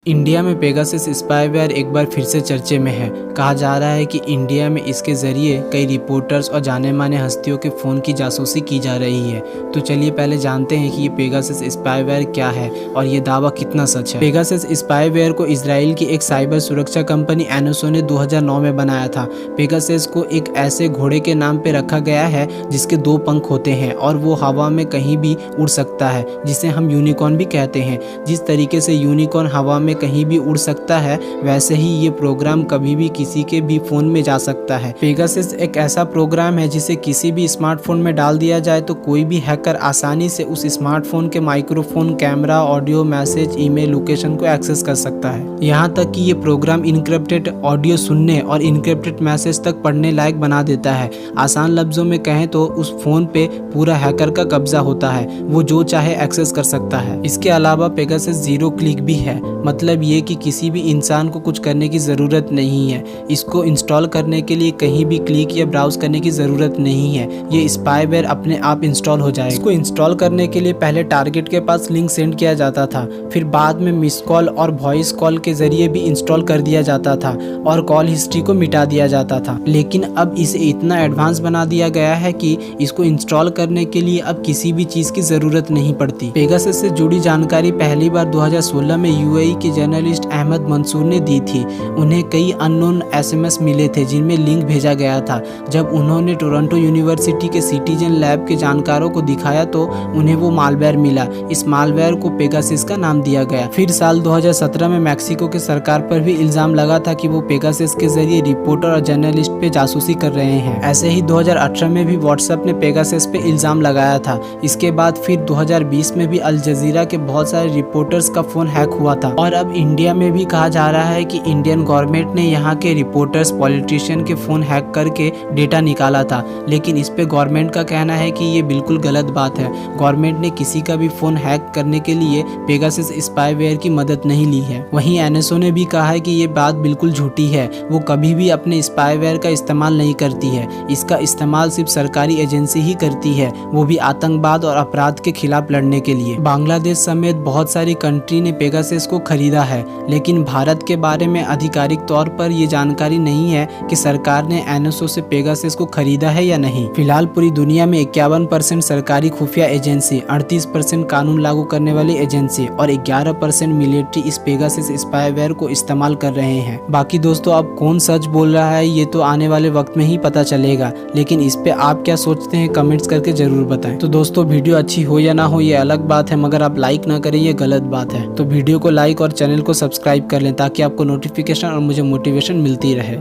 India में Pegasus spyware एक बार फिर से चर्चे में है। कहा जा रहा है कि इंडिया में इसके ज़रिए कई रिपोर्टर्स और जाने माने हस्तियों के फ़ोन की जासूसी की जा रही है। तो चलिए पहले जानते हैं कि ये पेगासस स्पाईवेयर क्या है और ये दावा कितना सच है। पेगासस स्पाईवेयर को इजराइल की एक साइबर सुरक्षा कंपनी एनोसो ने 2009 में बनाया था। पेगासस को एक ऐसे घोड़े के नाम पे रखा गया है जिसके 2 पंख होते हैं और वो हवा में कहीं भी उड़ सकता है, जिसे हम यूनिकॉर्न भी कहते हैं। जिस तरीके से यूनिकॉर्न हवा में कहीं भी उड़ सकता है, वैसे ही ये प्रोग्राम कभी भी किसी के भी फोन में जा सकता है। पेगासस एक ऐसा प्रोग्राम है जिसे किसी भी स्मार्टफोन में डाल दिया जाए तो कोई भी हैकर आसानी से उस स्मार्टफोन के microphone, camera, audio, message, email, location को एक्सेस कर सकता है। यहाँ तक कि ये प्रोग्राम इनक्रिप्टेड ऑडियो सुनने और इनक्रिप्टेड मैसेज तक पढ़ने लायक बना देता है। आसान लफ्जों में कहें तो उस फोन पे पूरा हैकर का कब्जा होता है, वो जो चाहे एक्सेस कर सकता है। इसके अलावा पेगासस 0 क्लिक भी है, मतलब ये कि किसी भी इंसान को कुछ करने की ज़रूरत नहीं है। इसको इंस्टॉल करने के लिए कहीं भी क्लिक या ब्राउज करने की ज़रूरत नहीं है। ये स्पाईवेयर अपने आप इंस्टॉल हो जाएगा। इसको इंस्टॉल करने के लिए पहले टारगेट के पास लिंक सेंड किया जाता था, फिर बाद में मिस कॉल और वॉइस कॉल के ज़रिए भी इंस्टॉल कर दिया जाता था और कॉल हिस्ट्री को मिटा दिया जाता था। लेकिन अब इसे इतना एडवांस बना दिया गया है कि इसको इंस्टॉल करने के लिए अब किसी भी चीज़ की ज़रूरत नहीं पड़ती। पेगासस से जुड़ी जानकारी पहली बार 2016 में यूएई के जर्नलिस्ट अहमद मंसूर ने दी थी। उन्हें कई अननोन एसएमएस मिले थे जिनमें लिंक भेजा गया था। जब उन्होंने टोरंटो यूनिवर्सिटी के सिटीजन लैब के जानकारों को दिखाया तो उन्हें वो मालवेयर मिला। इस मालवेयर को पेगासस का नाम दिया गया। फिर साल 2017 में मैक्सिको के सरकार पर भी इल्जाम लगा था कि वो पेगासस के जरिए रिपोर्टर और जर्नलिस्ट पे जासूसी कर रहे हैं। ऐसे ही 2018 में भी व्हाट्सएप ने पेगासस पे इल्जाम लगाया था। इसके बाद फिर 2020 में भी अल जजीरा के बहुत सारे रिपोर्टर्स का फोन हैक हुआ था। और अब इंडिया में भी कहा जा रहा है कि इंडियन गवर्नमेंट ने यहाँ के रिपोर्टर्स, पॉलिटिशियन के फोन हैक करके डेटा निकाला था। लेकिन इस पे गवर्नमेंट का कहना है कि ये बिल्कुल गलत बात है। गवर्नमेंट ने किसी का भी फोन हैक करने के लिए पेगासस स्पाईवेयर की मदद नहीं ली है। वहीं एनएसओ ने भी कहा है कि ये बात बिल्कुल झूठी है। वो कभी भी अपने स्पाईवेयर का इस्तेमाल नहीं करती है। इसका इस्तेमाल सिर्फ सरकारी एजेंसी ही करती है, वो भी आतंकवाद और अपराध के खिलाफ लड़ने के लिए। बांग्लादेश समेत बहुत सारी कंट्री ने पेगासस को खरीदा है, लेकिन भारत के बारे में आधिकारिक तौर पर ये जानकारी नहीं है कि सरकार ने एनएसओ से पेगासस को खरीदा है या नहीं। फिलहाल पूरी दुनिया में 51% सरकारी खुफिया एजेंसी, 38% कानून लागू करने वाली एजेंसी और 11% मिलिट्री इस पेगासस स्पाईवेयर को इस्तेमाल कर रहे हैं। बाकी दोस्तों, अब कौन सच बोल रहा है ये तो आने वाले वक्त में ही पता चलेगा, लेकिन इस पे आप क्या सोचते हैं कमेंट्स करके जरूर बताएं। तो दोस्तों, वीडियो अच्छी हो या ना हो ये अलग बात है, मगर आप लाइक ना करें ये गलत बात है। तो वीडियो को लाइक और चैनल को सब्सक्राइब कर लें ताकि आपको नोटिफिकेशन और मुझे मोटिवेशन मिलती रहे।